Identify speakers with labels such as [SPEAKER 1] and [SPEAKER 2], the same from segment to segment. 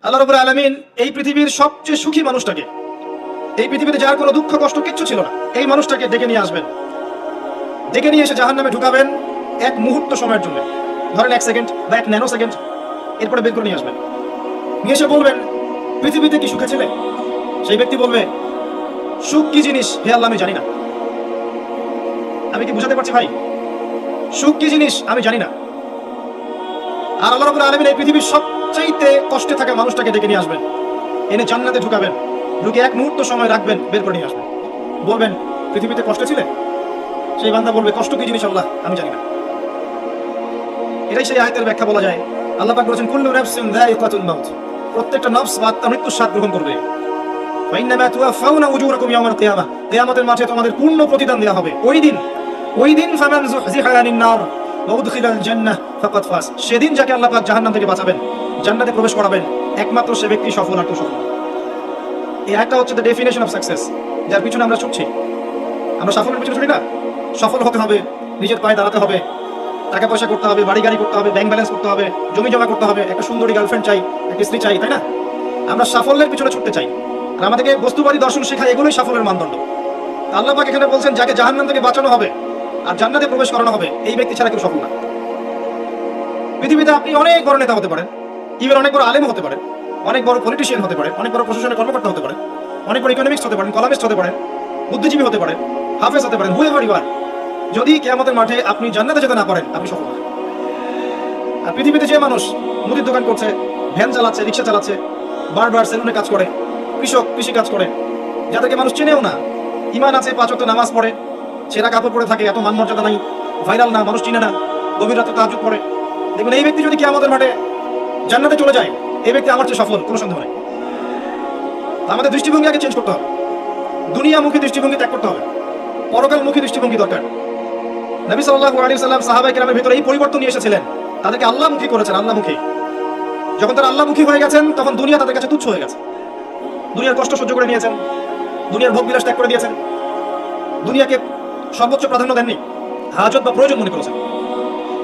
[SPEAKER 1] আল্লাহ রাব্বুল আলামিন এই পৃথিবীর সবচেয়ে সুখী মানুষটাকে, এই পৃথিবীতে যার কোনো দুঃখ কষ্ট কিচ্ছু ছিল না, এই মানুষটাকে ডেকে নিয়ে আসবেন। ডেকে নিয়ে এসে জাহান্নামে ঢুকাবেন এক মুহূর্ত সময়ের জন্য, ধরেন 1 সেকেন্ড বা 1 ন্যানো সেকেন্ড। এরপরে বের করে নিয়ে আসবেন, নিয়ে এসে বলবেন পৃথিবীতে কি সুখে ছিলে? সেই ব্যক্তি বলবে সুখ কি জিনিস হে আল্লাহ আমি জানি না। আমি কি বুঝাতে পারছি ভাই? সুখ কি জিনিস আমি জানি না। আর আল্লাহ রাব্বুল আলামিন এই পৃথিবীর সবচাইতে কষ্টে থাকা মানুষটাকে ডেকে নিয়ে আসবেন, এনে জান্নাতে ঢুকাবেন, ঢুকে এক মুহূর্ত সময় রাখবেন, বের করে নিয়ে আসবেন। বলবেন পৃথিবীতে কষ্ট ছিলে? সেই বান্দা বলবে কষ্ট কি জিনিস আল্লাহ আমি জানি না। এটাই সেই আয়াতের ব্যাখ্যা বলা যায়। আল্লাহ পাক বলেছেন কুল্লু নাফসিন যায়িকাতুল মাউত, প্রত্যেকটা নফস বা আত্মা মৃত্যুর স্বাদ গ্রহণ করবে। ওয়া ইন্নামা তুওয়াফাউনা উজুরাকুম ইয়াওমাল কিয়ামাহ, কিয়ামতের মাঠে তোমাদের পূর্ণ প্রতিদান দেওয়া হবে। ওই দিন ফামান যুহজিহা আনিন নার ওয়া উদখিলাল জান্নাহ ফাকাদ ফাজ, সেদিন যাকে আল্লাহ পাক জাহান্নাম থেকে বাঁচাবেন, জান্নাতে প্রবেশ করাবেন, একমাত্র সে ব্যক্তি সফল আর সফল। এই একটা হচ্ছে দ্য ডেফিনেশন অফ সাকসেস, যার পিছনে আমরা ছুটছি। আমরা সাফল্যের পিছনে ছুটি না, সফল হতে হবে, নিজের পায়ে দাঁড়াতে হবে, টাকা পয়সা করতে হবে, বাড়ি গাড়ি করতে হবে, ব্যাংক ব্যালেন্স করতে হবে, জমি জমা করতে হবে, একটা সুন্দরী গার্লফ্রেন্ড চাই, একটা স্ত্রী চাই, তাই না? আমরা সাফল্যের পিছনে ছুটতে চাই, আর আমাদেরকে বস্তুবাদী দর্শন শেখায় এগুলোই সাফল্যের মানদণ্ড। আল্লাহ পাক এখানে বলছেন যাকে জাহান্নাম থেকে বাঁচানো হবে আর জান্নাতে প্রবেশ করানো হবে, এই ব্যক্তি ছাড়া কেউ সফল না। পৃথিবীতে আপনি অনেক বড় নেতা হতে পারেন, ইভেন অনেক বড় আলেম হতে পারেন, অনেক বড় পলিটিশিয়ান হতে পারেন, অনেক বড় প্রশাসনের কর্মকর্তা হতে পারেন, অনেক বড় ইকোনমিক্স হতে পারেন, কলামিস্ট হতে পারেন, বুদ্ধিজীবী হতে পারেন, হাফেজ হতে পারেন, হুয়েভার ইউ আর, যদি কিয়ামতের মাঠে আপনি জান্নাতে যেতে না পারেন, আপনি সফল না। আর পৃথিবীতে যে মানুষ মুদির দোকান করছে, ভ্যান চালাচ্ছে, রিক্সা চালাচ্ছে, বারবার সেলুনে কাজ করে, কৃষক কৃষি কাজ করে, যাদেরকে মানুষ চেনেও না, ইমান আছে, 5 ওয়াক্ত নামাজ পড়ে, ছেঁড়া কাপড় পরে থাকে, এত মান মর্যাদা নাই, ভাইরাল না, মানুষ চিনে না, গভীর রাতে তাহাজ্জুদ পড়ে, দেখবেন এই ব্যক্তি যদি কিয়ামতের মাঠে জান্নাতে চলে যায়, এই ব্যক্তি আমার চেয়ে সফল, কোনো সন্দেহ নেই। আমাদের দৃষ্টিভঙ্গি আগে চেঞ্জ করতে হবে, দুনিয়ামুখী দৃষ্টিভঙ্গি ত্যাগ করতে হবে, পরকালমুখী দৃষ্টিভঙ্গি দরকার। নবী সাল্লাল্লাহু আলাইহি ওয়াসাল্লাম সাহাবায়ে কেরামের ভিতরে এই পরিবর্তন নিয়ে এসেছিলেন, তাদেরকে আল্লাহমুখী করেছেন, আল্লাহমুখী। যখন তারা আল্লাহমুখী হয়ে গেছেন, তখন দুনিয়া তাদের কাছে তুচ্ছ হয়ে গেছে। দুনিয়ার কষ্ট সহ্য করে নিয়েছেন, দুনিয়ার ভোগ বিলাস ত্যাগ করে দিয়েছেন, দুনিয়াকে সর্বোচ্চ প্রাধান্য দেননি, হাজত বা প্রয়োজন মনে করেছেন,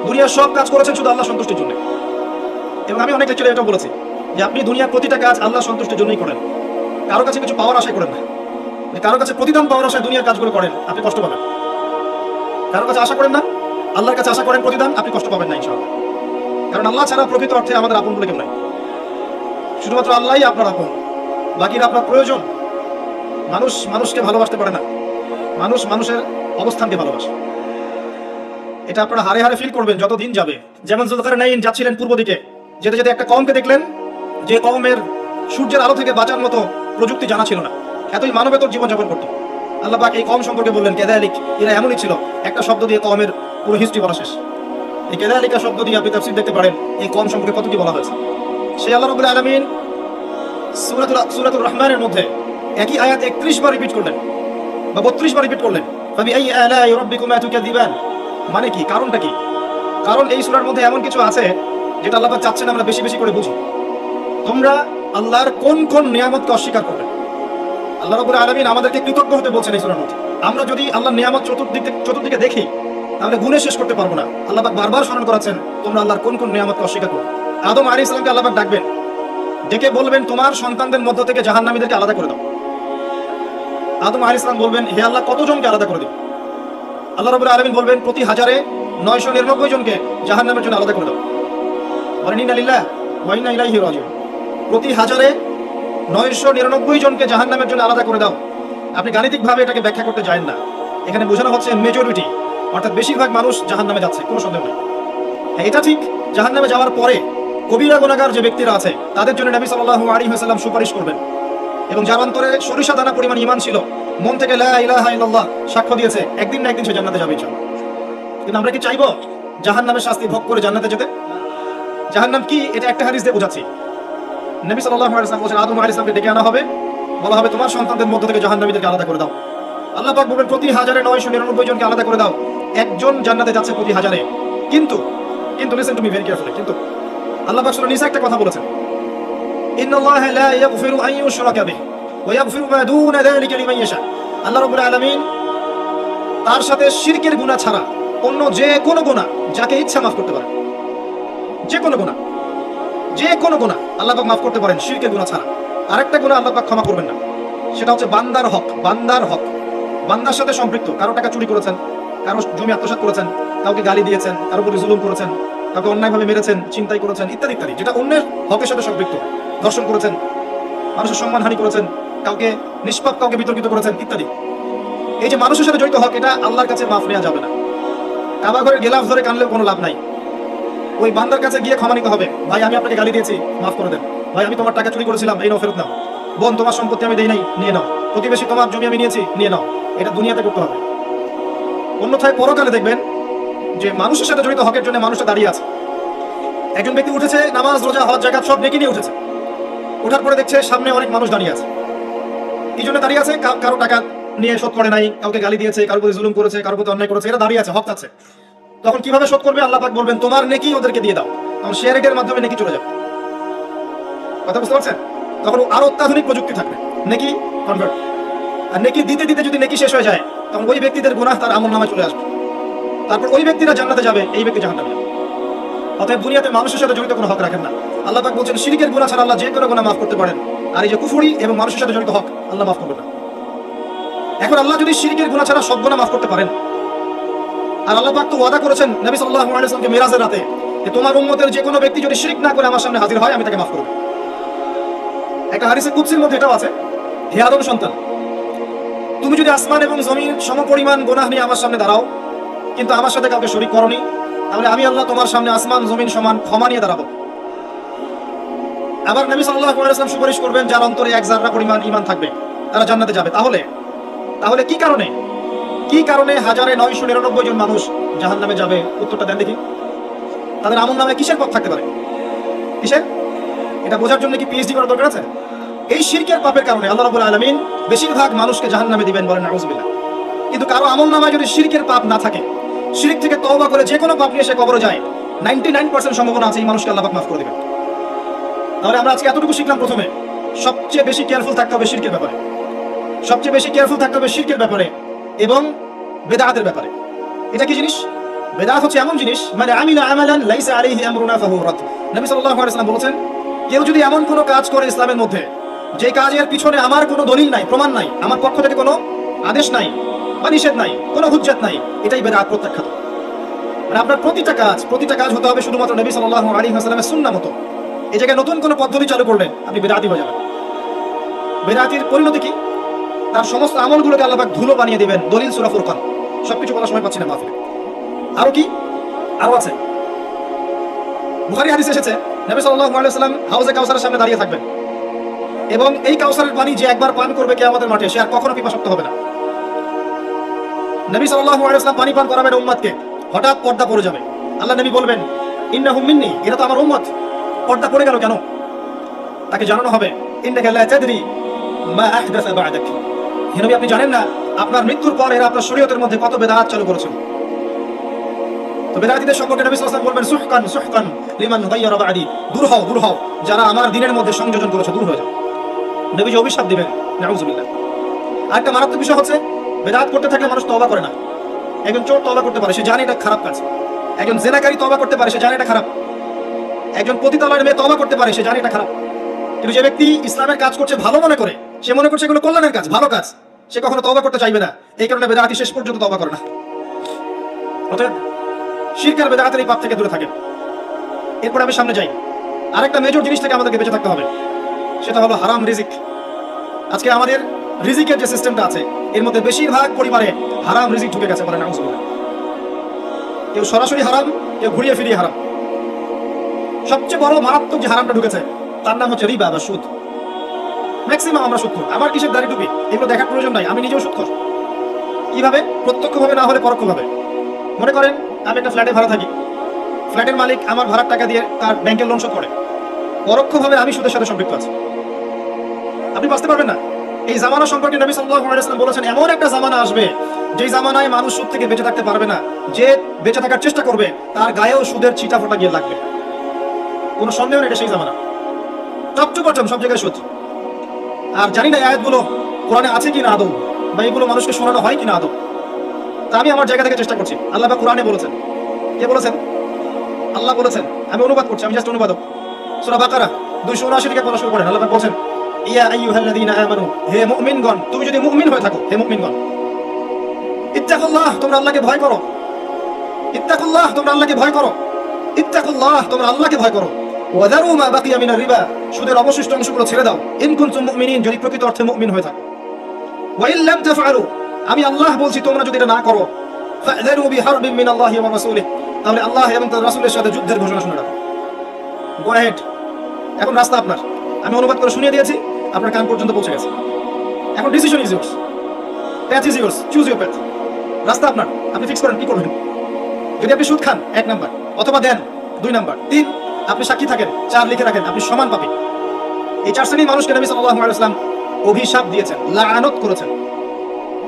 [SPEAKER 1] দুনিয়ার সব কাজ করেছেন শুধু আল্লাহ সন্তুষ্টির জন্য। এবং আমি অনেক লেকচারে এটা বলেছি যে আপনি দুনিয়ার প্রতিটা কাজ আল্লাহ সন্তুষ্টির জন্যই করেন, কারো কাছে কিছু পাওয়ার আশায় করেন না। কারো কাছে প্রতিদান পাওয়ার আশায় দুনিয়ার কাজগুলো করেন, আপনি কষ্ট পাবেন। কারো কাছে আশা করেন না, আল্লাহর কাছে আশা করেন প্রতিদান, আপনি কষ্ট পাবেন না ইনশাআল্লাহ। কারণ আল্লাহ ছাড়া প্রকৃত অর্থে আমাদের আপন বলে কেউ নাই, শুধুমাত্র আল্লাহই আপনার আপন, বাকিরা আপনার প্রয়োজন। মানুষ মানুষকে ভালোবাসতে পারে না, মানুষ মানুষের অবস্থানকে ভালোবাসে। এটা আপনারা হারে হারে ফিল করবেন যত দিন যাবে। যেমন যুলকারনাইন যাচ্ছিলেন পূর্ব দিকে, যেতে যেতে একটা কওমকে দেখলেন যে কওমের সূর্যের আলো থেকে বাঁচার মতো প্রযুক্তি জানা ছিল না, এতই মানবেতর জীবনযাপন করতো। আল্লাহ পাক এই কওম সম্পর্কে বললেন কাযালিক, এরা এমনই ছিল। একটা শব্দ দিয়ে কওমের পুরো হিস্ট্রি বলা শেষ। এই কাযালিকা শব্দ দিয়ে আপনি তাফসীর দেখতে পারেন এই কওম সম্পর্কে কত কি বলা হয়েছে। সেই আল্লাহ রাব্বুল আলামিন সূরাতুর রহমানের মধ্যে একই আয়াত 31 বার রিপিট করলেন বা 32 বার রিপিট করলেন। ফাবিআইয়ি আলাই রাব্বিকুমা তুকাযিবান, মানে কি, কারণটা কি? কারণ এই সূরার মধ্যে এমন কিছু আছে যেটা আল্লাহ পাক চাচ্ছেন আমরা বেশি বেশি করে বুঝি। তোমরা আল্লাহর কোন কোন নিয়ামতকে অস্বীকার করবে। আল্লাহ রাব্বুল আলামিন আমাদেরকে কৃতজ্ঞ হতে বলছেন এই সূরার মধ্যে। আমরা যদি আল্লাহর নিয়ামত চতুর্দিকে দেখি, তাহলে গুণে শেষ করতে পারবো না। আল্লাহ পাক বারবার স্মরণ করাচ্ছেন তোমরা আল্লাহর কোন কোন নিয়ামতকে অস্বীকার করবে। আদম আলাইহিস সালামকে আল্লাহ পাক ডাকবেন, ডেকে বলবেন তোমার সন্তানদের মধ্য থেকে জাহান্নামীদেরকে আলাদা করে দাও। আদম আলাইহিস সালাম বলবেন হে আল্লাহ কতজনকে আলাদা করে দেব? আল্লাহ রাব্বুল আলামিন বলবেন প্রতি 1000-এ 999 জনকে জাহান্নামের জন্য আলাদা করে দাও। বলেন ইন্না লিল্লাহি ওয়া ইন্না ইলাইহি রাজিউন। প্রতি 1000-এ 999 জনকে জাহান্নামের জন্য আলাদা করে দাও। আপনি গাণিতিকভাবে এটাকে ব্যাখ্যা করতে যাবেন না, এখানে বোঝানো হচ্ছে মেজরিটি, অর্থাৎ বেশিরভাগ মানুষ জাহান্নামে যাচ্ছে, কোনো সন্দেহ নেই। হ্যাঁ, এটা ঠিক, জাহান্নামে যাওয়ার পরে কবিরা গুনাহগার যে ব্যক্তিরা আছে তাদের জন্য নবী সাল্লাল্লাহু আলাইহি ওয়াসাল্লাম সুপারিশ করবেন। এবং যার অন্তরে সরিষা দানা পরিমাণ ঈমান ছিল, মন থেকে লা ইলাহা ইল্লাল্লাহ সাক্ষ্য দিয়েছে, একদিন না একদিন সে জান্নাতে যাবে ইনশাআল্লাহ। কিন্তু আমরা কি চাইবো জাহান্নামের শাস্তি ভোগ করে জান্নাতে যেতে? জাহান্নাম কি এটা একটা হাদিস দিয়ে বোঝাচ্ছি। নবী সাল্লাল্লাহু আলাইহি ওয়াসাল্লাম বলেছেন আদম আলাইহিস সালামকে ডেকে আনা হবে, বলা হবে তোমার সন্তানদের মধ্য থেকে জাহান্নামীদেরকে আলাদা করে দাও। আল্লাহ পাক বলবেন প্রতি 1000-এ 999 জনকে আলাদা করে দাও, একজন জান্নাতে যাচ্ছে প্রতি 1000-এ। কিন্তু listen to me very carefully, কিন্তু আল্লাহ পাক সূরা নিসা একটা কথা বলেছেন, ইন্নাল্লাহা লা ইয়াগফিরু আন ইউশরাকা বিহি ওয়া ইয়াগফিরু মা দুনা যালিকা লিমান ইয়াশা। আল্লাহ রাব্বুল আলামিন তার সাথে শিরকের গুনাহ ছাড়া অন্য যে কোনো গুনাহ যাকে ইচ্ছা মাফ করতে পারেন, যে কোনো গুনাহ। যে কোনো গুনাহ আল্লাহ পাক মাফ করতে পারেন শিরকের গুনাহ ছাড়া। আরেকটা গুনাহ আল্লাহ পাক ক্ষমা করবেন না, সেটা হচ্ছে বান্দার হক। বান্দার হক, বান্দার সাথে সম্পৃক্ত কারো টাকা চুরি করেছেন, কারো জমি আত্মসাৎ করেছেন, কাউকে গালি দিয়েছেন, কারো প্রতি জুলুম করেছেন, কাউকে অন্যায়ভাবে মেরেছেন, চিন্তাই করেছেন, ইত্যাদি ইত্যাদি, যেটা অন্যের হকের সাথে সম্পৃক্ত। ধর্ষণ করেছেন, মানুষের সম্মানহানি করেছেন, কাউকে নিষ্পাপ কাউকে বিতর্কিত করেছেন ইত্যাদি। এই যে মানুষের সাথে জড়িত হক, এটা আল্লাহর কাছে মাফ নেওয়া যাবে না। কাবা ঘরের গেলাফ ধরে কানলেও কোনো লাভ নাই। ওই বান্দার কাছে গিয়ে ক্ষমা নিতে হবে, ভাই আমি আপনাকে গালি দিয়েছি, মাফ করে দেন। ভাই আমি তোমার টাকা চুরি করেছিলাম, এই নাও ফেরত নাও। বোন তোমার সম্পত্তি আমি দেই নাই, নিয়ে নাও। প্রতিবেশী তোমার জমি আমি নিয়েছি, নিয়ে নাও। এটা দুনিয়াতে করতে হবে। অন্যথায় পরকালে দেখবেন যে মানুষের সাথে জড়িত হকের জন্য মানুষটা দাঁড়িয়ে আছে। একজন ব্যক্তি উঠেছে, নামাজ রোজা হজ জাকাত সব নেকি নিয়ে উঠেছে, ওঠার পরে দেখছে সামনে অনেক মানুষ দাঁড়িয়ে আছে। কি জন্য দাঁড়িয়ে আছে? কারো টাকা নিয়ে শোধ করে নাই, কাউকে গালি দিয়েছে, কারো প্রতি জুলুম করেছে, কারো প্রতি অন্যায় করেছে, এরা দাঁড়িয়ে আছে, হক আছে। তখন কিভাবে শোধ করবে? আল্লাহ পাক বলবেন তোমার নেকি ওদেরকে দিয়ে দাও, তখন শেয়ার রেটের মাধ্যমে নেকি চলে যাবে। কথা বুঝতে পারছেন? তখন আরো অত্যাধুনিক প্রযুক্তি থাকবে, নেকি কনভার্ট। আর নেকি দিতে দিতে যদি নেকি শেষ হয়ে যায়, তখন ওই ব্যক্তিদের গুনাহ তার আমলনামায় চলে আসবে। তারপর ওই ব্যক্তিরা জান্নাতে যাবে, এই ব্যক্তি জাহান্নামে যাবে। অতএব দুনিয়াতে মানুষের সাথে জড়িত কোনো হক রাখেন না। আল্লাহ পাক বলছেন শিরকের গুনাহ ছাড়া আল্লাহ যে কোনো গুনাহ মাফ করতে পারেন। আর এই যে কুফরি এবং মানুষের সাথে জড়িত হক আল্লাহ মাফ করবেন না। এখন আল্লাহ যদি শিরকের গুনাহ ছাড়া সব গুনাহ মাফ করতে পারেন, আর আল্লাহ পাক তো ওয়াদা করেছেন নবী সাল্লাল্লাহু আলাইহি ওয়াসাল্লামকে মিরাজের রাতে, যে তোমার উম্মতের যে কোনো ব্যক্তি যদি শিরক না করে আমার সামনে হাজির হয় আমি তাকে মাফ করব। একটা হাদিসে কুদসির মধ্যে এটাও আছে, হে আদম সন্তান, তুমি যদি আসমান এবং জমিন সমপরিমাণ গুনাহ নিয়ে আমার সামনে দাঁড়াও, কিন্তু আমার সাথে কাউকে শরীক করনি, তাহলে আমি আল্লাহ তোমার সামনে আসমান জমিন সমান ক্ষমা নিয়ে দাঁড়াবো। আবার নবী সাল্লাল্লাহু আলাইহি ওয়াসাল্লাম সুপারিশ করবেন যার অন্তরে এক যাররা পরিমাণ ঈমান থাকবে তারা জান্নাতে যাবে। তাহলে কি কারণে 1999 জন মানুষ জাহান্নামে যাবে? উত্তরটা দেন দেখি। তাদের আমল নামে কিসের পথ থাকতে পারে? কিসের? এটা বোঝার জন্য কি পিএইচডি করার দরকার আছে? এই শিরকের পাপের কারণে আল্লাহ রাব্বুল আলামিন বেশিরভাগ মানুষকে জাহান্নামে দিবেন, বলেন নাউযুবিল্লাহ। কিন্তু কারো আমল নামায় যদি শিরকের পাপ না থাকে, শিরক থেকে তওবা করে যে কোনো পাপ নিয়ে সে কবরে যায়, 99% সম্ভাবনা আছে এই মানুষকে আল্লাহ পাক মাফ করে দিবেন। তাহলে আমরা আজকে এতটুকু শিখলাম, প্রথমে সবচেয়ে বেশি কেয়ারফুল থাকতে হবে শিরকের ব্যাপারে, সবচেয়ে বেশি কেয়ারফুল থাকতে হবে শিরকের ব্যাপারে এবং বেদাতের ব্যাপারে। এটা কি জিনিস? বেদাত হচ্ছে এমন জিনিস, মানে আমিলা আমালান লাইসা আলাইহি আমরুনা ফাহুয়া রাদ। নবী সাল্লাল্লাহু আলাইহি ওয়াসাল্লাম বলেছেন, কেউ যদি এমন কোনো কাজ করে ইসলামের মধ্যে যে কাজের পিছনে আমার কোনো দলিল নাই, প্রমাণ নাই, আমার পক্ষ থেকে কোনো আদেশ নাই বা নিষেধ নাই, কোনো হুজ্জত নাই, এটাই বেদাত প্রত্যাখ্যাত। মানে আপনার প্রতিটা কাজ হতে হবে শুধুমাত্র নবী সাল্লাল্লাহু আলাইহি ওয়াসাল্লামের সুন্নাহ মতো। এই জায়গায় নতুন কোনো পদ্ধতি চালু করলে আপনি বেদাতি হয়ে যাবেন। বেদাতির পরিণতি কি? তার সমস্ত আমলগুলোকে আল্লাহ পাক ধুলো বানিয়ে দিবেন। দলিল সূরা ফুরকান, সবকিছু বলার সময় পাচ্ছি না মাহফিলে। আরো কি? আরো আছে। বুখারী হাদিসে এসেছে নবী সাল্লাল্লাহু আলাইহি ওয়াসাল্লাম হাউজে কাউসারের সামনে দাঁড়িয়ে থাকবেন এবং এই কাউসারের পানি যে একবার পান করবে কিয়ামতের মাঠে সে আর কখনো পিপাসার্ত হবে না। নবী সাল্লাল্লাহু আলাইহি ওয়াসাল্লাম পানি পান করাবেন উম্মতকে, হঠাৎ পর্দা পড়ে যাবে। আল্লাহ নবী বলবেন ইন্নাহুম মিন্নি, এরা তো আমার উম্মত, পর্দা পড়ে গেল কেন? তাকে জানানো হবে ইন্নাকা লা তাদরি মা আহদাসা বা'দাক, হে নবী আপনি জানেন না আপনার মৃত্যুর পর এরা আপনার শরীয়তের মধ্যে কত বেদাত চালু করেছে। তো বেদাতীদের সম্পর্কে নবী সাল্লাল্লাহু আলাইহি ওয়াসাল্লাম বলবেন সুহকান সুহকান লিমান গায়্যারা বা'দি, দূর হও যারা আমার দ্বীনের মধ্যে সংযোজন করেছে, দূর হয়ে যাও। নবীজি অভিশাপ দিবেন, নাউযুবিল্লাহ। আরেকটা মারাত্মক বিষয় হচ্ছে বেদাত করতে থাকলে মানুষ তওবা করে না। একজন চোর তওবা করতে পারে, সে জানে এটা খারাপ কাজ। একজন জেনাকারী তওবা করতে পারে, সে জানে এটা খারাপ। একজন পতিতালয়ের মেয়ে তওবা করতে পারে, সে জানে এটা খারাপ। কিন্তু যে ব্যক্তি ইসলামের কাজ করছে ভালো মনে করে, সে মনে করছে এগুলো কল্যাণের কাজ, ভালো কাজ, সে কখনো তওবা করতে চাইবে না। এই কারণে বেদাতি শেষ পর্যন্ত তওবা করে না। অতএব শিরক আর বেদাতের এই পাপ থেকে দূরে থাকেন। এরপর আমি সামনে যাই, আরেকটা মেজর জিনিস থেকে আমাদেরকে বেঁচে থাকতে হবে, সেটা হলো হারাম রিজিক। আজকে আমাদের রিজিকের যে সিস্টেমটা আছে এর মধ্যে বেশিরভাগ পরিবারে হারাম রিজিক ঢুকে গেছে, বলে নাউযুবিল্লাহ। কেউ সরাসরি হারাম, কেউ ঘুরিয়ে ফিরিয়ে হারাম। সবচেয়ে বড় মারাত্মক যে হারামটা ঢুকেছে তার নাম হচ্ছে রিবা বা সুদ। ম্যাক্সিমাম আমরা সুদখোর। আমার কিসের দাড়ি টুপি এগুলো দেখার প্রয়োজন নাই, আমি নিজেও সুদখোর। কিভাবে? প্রত্যক্ষভাবে না হলে পরোক্ষভাবে। মনে করেন আমি একটা ফ্ল্যাটে ভাড়া থাকি, ফ্ল্যাটের মালিক আমার ভাড়ার টাকা দিয়ে তার ব্যাংকের লোন শোধ করে, পরোক্ষভাবে আমি সুদের সাথে সম্পৃক্ত আছি। আপনি বাঁচতে পারবেন না। এই জামানা সম্পর্কে নবী সাল্লাল্লাহু আলাইহি ওয়াসাল্লাম বলেছেন এমন একটা জামানা আসবে যেই জামানায় মানুষ সুদ থেকে বেঁচে থাকতে পারবে না। যে বেঁচে থাকার চেষ্টা করবে তার গায়েও সুদের ছিটা ফোঁটা গিয়ে লাগবে, কোনো সন্দেহ নেই, এটা সেই জামানা। টপ টু বটম সব জায়গায় সুদ। আর জানি না এই আয়াতগুলো কোরআনে আছে কি না আদৌ, বা এগুলো মানুষকে শোনানো হয় কি না আদৌ। তা আমি আমার জায়গা থেকে চেষ্টা করছি। আল্লাহ পাক কোরআনে বলেছেন, কে বলেছেন? আল্লাহ বলেছেন। আমি অনুবাদ করছি, আমি জাস্ট অনুবাদক। সূরা বাকারা 279 থেকে পড়া শুরু করেন। আল্লাহ পাক বলেন, ইয়া আইয়ুহাল্লাযীনা আমানু, হে মুমিনগণ, তুমি যদি মুমিন হয়ে থাকো, হে মুমিনগণ, ইত্তাকুল্লাহ, তোমরা আল্লাহকে ভয় করো। ইত্তাকুল্লাহ, তোমরা আল্লাহকে ভয় করো। ইত্তাকুল্লাহ, তোমরা আল্লাহকে ভয় করো। ওয়াযারু মা বাকিয়া মিনার রিবা, সুদের অবশিষ্ট অংশগুলো ছেড়ে দাও। ইন কুনতুম মুমিনিন, যদি প্রকৃত অর্থে মুমিন হয়ে থাকো। ওয়া ইন লাম তাফআলু, আমি আল্লাহ বলছি তোমরা যদি এটা না করো, ফা'যারু বিহারবিন মিনাল্লাহি ওয়া রাসূলিহি, তাহলে আল্লাহ এবং তার রাসূলের সাথে যুদ্ধের ঘোষণা শুনে রাখো। গো অ্যাহেড, এখন রাস্তা আপনার। আমি অনুবাদ করে শুনিয়ে দিয়েছি, আপনার কান পর্যন্ত পৌঁছে গেছে। এখন decision is yours, path is yours, choose your path. রাস্তা আপনার, আপনি ফিক্স করেন কি করবেন। যদি আপনি সুদ খান 1 নাম্বার, অথবা দেন 2 নাম্বার, 3 আপনি সাক্ষী থাকেন, 4 লিখে রাখেন, আপনি সমান পাপী। এই 4 শ্রেণীর মানুষকে নবী সাল্লাল্লাহু আলাইহি ওয়াসাল্লাম অভিশাপ দিয়েছেন, লাআনত করেছেন।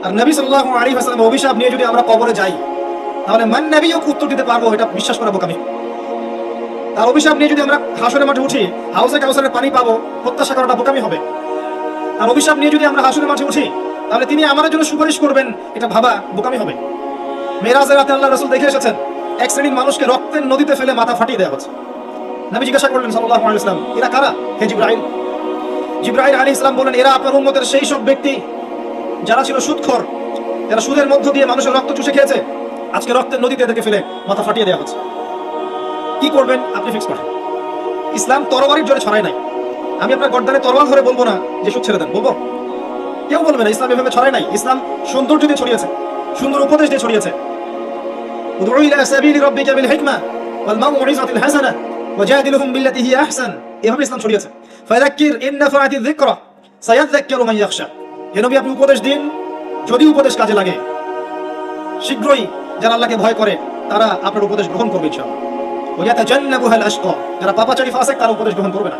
[SPEAKER 1] আর নবী সাল্লাল্লাহু আলাইহি ওয়াসাল্লাম অভিশাপ নিয়ে যদি আমরা কবরে যাই, তাহলে মান নবীও উত্তর দিতে পারবো, এটা বিশ্বাস করা বোকামি। তার অভিশাপ নিয়ে যদি আমরা হাসরের মাঠে উঠি, হাউসে কাউসারের পানি পাবো, প্রত্যাশা করাটা বোকামি হবে। তার অভিশাপ নিয়ে যদি আমরা হাসরের মাঠে উঠি, তাহলে তিনি আমাদের জন্য সুপারিশ করবেন, এটা ভাবা বোকামি হবে। মেরাজের রাতে আল্লাহ রাসূল দেখে এসেছেন, এক শ্রেণীর মানুষকে রক্তের নদীতে ফেলে মাথা ফাটিয়ে দেওয়া হচ্ছে। নবী জিজ্ঞাসা করলেন সাল্লাল্লাহু আলাইহি ওয়াসাল্লাম, এরা কারা? হে জিবরাইল। জিবরাইল আলাইহিস সালাম বলেন, এরা আপনার উম্মতের সেই সব ব্যক্তি যারা ছিল সুদখোর, যারা সুদের মধ্য দিয়ে মানুষের রক্ত চুষে খেয়েছে। আজকে রক্তের নদীতে এদেরকে ফেলে মাথা ফাটিয়ে দেওয়া হচ্ছে। কি করবেন আপনি ফিক্স করেন। ইসলাম তরবারির জোরে ছড়ায় নাই। আমি আপনার গর্দানে তরবাল ধরে বলবো না যে সুদ ছেড়ে দেন, বলবো? কেউ বলবে না। ইসলাম এভাবে ছড়ায় নাই। ইসলাম সৌন্দর্য দিয়ে ছড়িয়েছে, সুন্দর উপদেশ দিয়ে ছড়িয়েছে। উদউ ইলা সাবিলি রাব্বিকা বিল হিকমা ওয়াল মাউইযাতিল হাসানা ওয়াজাদিলহুম বিল্লাতি হিয়া আহসান, এভাবে ইসলাম ছড়িয়েছে। ফাযাক্কির ইন নাফাআতিয যিকরা সায়াযাক্কারু মান ইয়াখশা, হে নবী আপনি উপদেশ দিন, যদি উপদেশ কাজে লাগে, শীঘ্রই যারা আল্লাহকে ভয় করে তারা আপনার উপদেশ গ্রহণ করবে ইনশাআল্লাহ। ওয়ায়াতাজান্নাবুহাল আশকা, যারা পাপাচারী ফাসিক তারা উপদেশ গ্রহণ করবে না।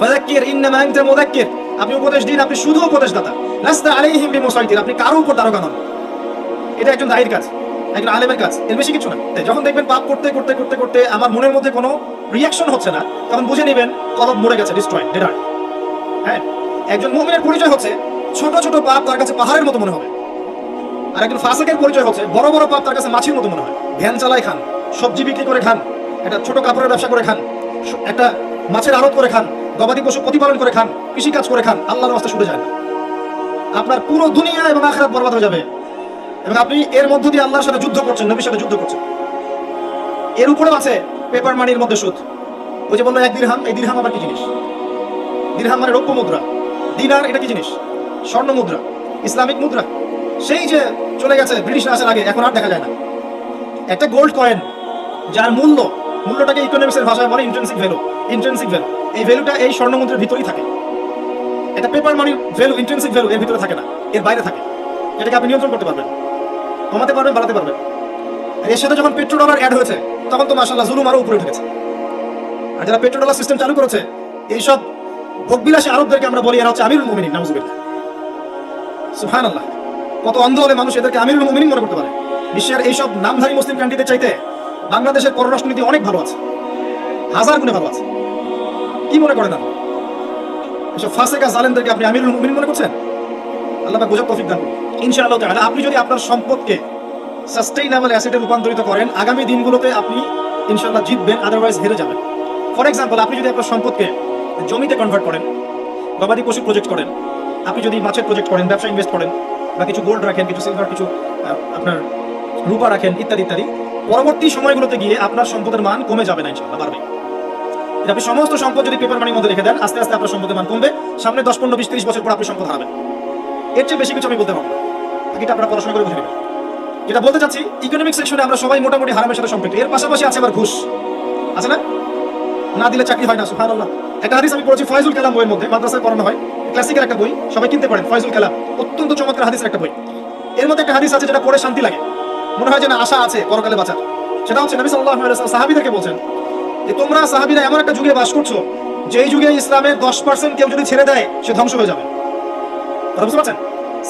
[SPEAKER 1] ফাযাক্কির ইন্নামা আনতা মুযাক্কির, আপনি উপদেশ দিন, আপনি শুধু উপদেশদাতা। লাস্তা আলাইহিম বিমুসাইতির, আপনি কারো উপর দারোগা নন। এটা একজন দায়ীর কাজ, একজন আলেমের কাজ, এর বেশি কিছু না। যখন দেখবেন পাপ করতে করতে করতে করতে আমার মনের মধ্যে কোনো রিয়াকশন হচ্ছে না, তখন বুঝে নেবেন কলব মরে গেছে, ডিস্ট্রয়, ডেডার। হ্যাঁ, একজন মুমিনের পরিচয় হচ্ছে ছোট ছোট পাপ তার কাছে পাহাড়ের মতো মনে হবে। আর একজন ফাসিকের পরিচয় হচ্ছে বড় বড় পাপ তার কাছে মাছির মতো মনে হয়। ভ্যান চালায় খান, সবজি বিক্রি করে খান, একটা ছোট কাপড়ের ব্যবসা করে খান, একটা মাছের আড়ত করে খান, গবাদি পশু প্রতিপালন করে খান, কৃষি কাজ করে খান, আল্লাহর রাস্তায় ছুটে যান, আপনার পুরো দুনিয়া এবং আখিরাত বরবাদ হয়ে যাবে। এবং আপনি এর মধ্য দিয়ে আল্লাহর সাথে যুদ্ধ করছেন, নবীর সাথে যুদ্ধ করছেন। এর উপরেও আছে পেপার মানির মধ্যে সুদ। ওই যে বললো 1 দিরহাম, এই দিরহাম আবার কি জিনিস? দিরহাম মানে রৌপ্য মুদ্রা। দিনার এটা কি জিনিস? স্বর্ণ মুদ্রা, ইসলামিক মুদ্রা। সেই যে চলে গেছে ব্রিটিশরা আসার আগে, এখন আর দেখা যায় না। একটা গোল্ড কয়েন যার মূল্যটাকে ইকোনমিক্সের ভাষায় বলে ইন্ট্রিনসিক ভ্যালু। ইন্ট্রিনসিক ভ্যালু, এই ভ্যালুটা এই স্বর্ণ মুদ্রার ভিতরেই থাকে। এটা পেপার মানির ভ্যালু, ইন্ট্রিনসিক ভ্যালু এর ভিতরে থাকে না, এর বাইরে থাকে। এটাকে আপনি নিয়ন্ত্রণ করতে পারবেন, কমাতে পারবেন, বাড়াতে পারবেন। এর সাথে যখন পেট্রো ডলার অ্যাড হয়েছে, তখন তো মাশাআল্লাহ জুলুম আরো উপরে উঠে গেছে। আর যারা পেট্রো ডলার সিস্টেম চালু করেছে, এইসব ভোগবিলাসী আরবদেরকে আমরা বলি এরা হচ্ছে আমিরুল মুমিনিন, নাউজুবিল্লাহ, সুবহানাল্লাহ। কত অন্ধ হলে মানুষ এদেরকে আমিরুল মুমিনিন মনে করতে পারে। বিশ্বের এইসব নামধারী মুসলিম কান্ট্রিদের চাইতে বাংলাদেশের পররাষ্ট্রনীতি অনেক ভালো আছে, 1000 গুণে ভালো আছে। কি মনে করেন আপনি? এসব ফাসিক জালেমদেরকে আপনি আমিরুল মুমিনিন মনে করছেন? আল্লাহ পাক বোঝার তৌফিক দান করুন ইনশাআল্লাহ তাআলা। আপনি যদি আপনার সম্পদকে সাস্টেইনেবল অ্যাসেটে রূপান্তরিত করেন, আগামী দিনগুলোতে আপনি ইনশাআল্লাহ জিতবেন, আদারওয়াইজ হেরে যাবেন। ফর এক্সাম্পল, আপনি যদি আপনার সম্পদকে জমিতে কনভার্ট করেন, গবাদি পশু প্রজেক্ট করেন, আপনি যদি মাছের প্রজেক্ট করেন, ব্যবসা ইনভেস্ট করেন, বা কিছু গোল্ড রাখেন, কিছু সিলভার, কিছু আপনার রূপা রাখেন, ইত্যাদি ইত্যাদি, পরবর্তী সময়গুলোতে গিয়ে আপনার সম্পদের মান কমে যাবে না, ইনশাআল্লাহ বাড়বে। আপনি সমস্ত সম্পদ যদি পেপার মানির মধ্যে রেখে দেন, আস্তে আস্তে আপনার সম্পদের মান কমবে। সামনে 10, 15, 20, 30 বছর পর আপনি সম্পদ হারাবেন। এর চেয়ে বেশি কিছু আমি বলতে পারবো না, বাকিটা আপনারা পড়াশোনা করে বুঝে নেবেন। যেটা বলতে চাচ্ছি, ইকোনমিক সেকশনে আমরা সবাই মোটামুটি হারামের সাথে সম্পৃক্ত। এর পাশাপাশি আছে আবার ঘুষ, আছে না? না দিলে চাকরি হয় না, সুবহানাল্লাহ। একটা হাদিস আমি পড়েছি ফয়জুল কালাম বইয়ের মধ্যে, মাদ্রাসায় পড়ানো হয়, ক্লাসিকের একটা বই, সবাই কিনতে পারেন, ফয়জুল কালাম, অত্যন্ত চমৎকার হাদিসের একটা বই। এর মধ্যে একটা হাদিস আছে যেটা পড়ে শান্তি লাগে, মনে হয় যে না আশা আছে পরকালে বাঁচার। সেটা হচ্ছে নবী সাল্লাল্লাহু আলাইহি ওয়াসাল্লাম সাহাবীদেরকে বলছেন যে তোমরা সাহাবীরা এমন একটা যুগে বাস করছো, যেই যুগে ইসলামের 10% কেউ যদি ছেড়ে দেয়, সে ধ্বংস হয়ে যাবে। কথা বুঝতে পারছেন?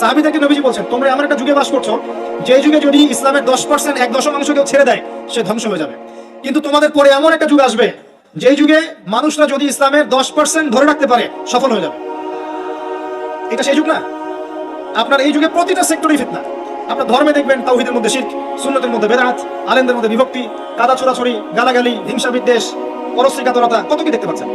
[SPEAKER 1] সাহাবীদেরকে নবীজি বলছেন তোমরা এমন একটা যুগে বাস করছো, যেই যুগে যদি ইসলামের 10%, 1/10 কেউ ছেড়ে দেয়, সে ধ্বংস হয়ে যাবে। কিন্তু তোমাদের পরে এমন একটা যুগ আসবে, যেই যুগে মানুষরা যদি ইসলামের 10% ধরে রাখতে পারে, সফল হয়ে যাবে। এটা সেই যুগ না? আপনার এই যুগে প্রতিটা সেক্টরেই ফিতনা। আপনার ধর্মে দেখবেন তাওহীদের মধ্যে শিরক, সুন্নতের মধ্যে বেদাত, আলেমদের মধ্যে বিভক্তি, কাদা ছোড়াছড়ি, গালাগালি, হিংসা বিদ্বেষ, পরশ্রীকাতরতা, কত কি দেখতে পাচ্ছেন।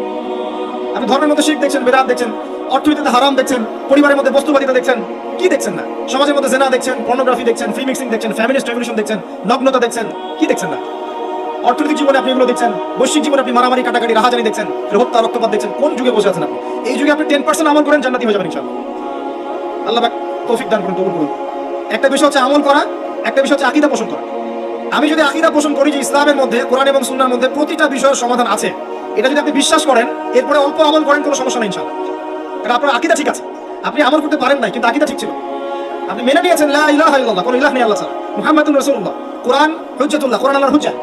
[SPEAKER 1] আপনি ধর্মের মধ্যে শিরক দেখছেন, বেদাত দেখছেন, অর্থনীতিতে হারাম দেখছেন, পরিবারের মধ্যে বস্তুবাদিতা দেখছেন, কি দেখছেন না? সমাজের মধ্যে জেনা দেখছেন, পর্নোগ্রাফি দেখছেন, ফ্রি মিক্সিং দেখছেন, ফ্যামিলিস্ট রেভলিউশন দেখছেন, নগ্নতা দেখছেন, কি দেখছেন না? অর্থনৈতিক জীবনে আপনি এগুলো দেখছেন, বৈশ্বিক জীবনে আপনি মারামারি, কাটাকাটি, রাহাজানি দেখছেন, হত্যা, রক্তপাত দেখছেন। কোন যুগে বসে আছেন আপনি? এই যুগে আপনি 10% আমল করেন, জান্নাতি হয়ে যাবেন ইনশাআল্লাহ। আল্লাহ পাক তৌফিক দান করুন, কবুল করুন। একটা বিষয় হচ্ছে আমল করা, একটা বিষয় হচ্ছে আকীদা পোষণ করা। আমি যদি আকীদা পোষণ করি যে ইসলামের মধ্যে, কোরআন এবং সুন্নাহর মধ্যে প্রতিটা বিষয়ের সমাধান আছে, এটা যদি আপনি বিশ্বাস করেন, এরপরে অল্প আমল করেন, কোনো সমস্যা নেই ইনশাআল্লাহ। কারণ আপনার আকীদা ঠিক আছে। আপনি আমল করতে পারেন নাই, কিন্তু আকীদা ঠিক ছিল। আপনি মেনে নিয়েছেন লা ইলাহা ইল্লাল্লাহ, কোনো ইলাহ নেই আল্লাহ ছাড়া, মুহাম্মাদুর রাসূলুল্লাহ, কোরআন হুজ্জাতুল্লাহ, কোরআন আল্লাহর হুজ্জা,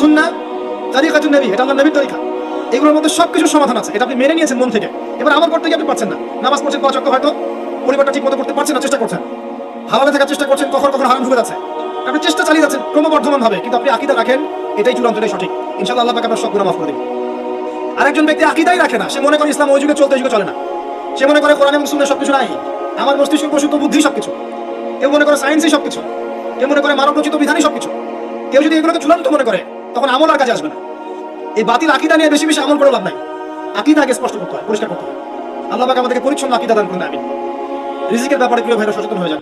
[SPEAKER 1] সুন্নাহ তারিকাতুন নবী, এটা আল্লাহর নবীর তরিকা। এগুলোর মধ্যে সবকিছু সমাধান আছে, এটা আপনি মেনে নিয়েছেন মন থেকে। এবার আমল করতে গিয়ে আপনি পারছেন না। নামাজ পড়ছেন 5 ওয়াক্ত, হয়তো পরিবারটা ঠিক মতো করতে পারছেন না, চেষ্টা করছেন, হালালে থাকার চেষ্টা করছেন, কখনো কখনো হারাম ঢুকে যাচ্ছে, আপনি চেষ্টা চালিয়ে যাচ্ছেন ক্রমবর্ধমান ভাবে, কিন্তু আপনি আকীদা রাখেন, এটাই চূড়ান্ত, এটাই সঠিক। ইনশাআল্লাহ আল্লাহ পাক আপনার সব গুনাহ মাফ করে দিবেন। আরেকজন ব্যক্তি আকীদাই রাখে না, সে মনে করে ইসলাম ওই যুগে চলতে, এই যুগে চলে না। সে মনে করে কোরআন এবং সুন্নাহ সবকিছু নাই, আমার মস্তিষ্ক প্রসূত বুদ্ধি সবকিছু। কেউ মনে করে সায়েন্সই সবকিছু, কেউ মনে করে মানব রচিত বিধানই সবকিছু। কেউ যদি এগুলোকে চূড়ান্ত মনে করে, তখন আমল আর কাজে আসবে না। এই বাতিল আকীদা নিয়ে বেশি বেশি আমল করে লাভ নাই। আকীদা আগে স্পষ্ট করতে হয়, পরিষ্কার করতে হয়। আল্লাহ পাক আমাদেরকে পরিচ্ছন্ন আকীদা দান করুন, আমিন। রিজিকের ব্যাপারে প্রিয় ভাইরা সচেতন হয়ে যান।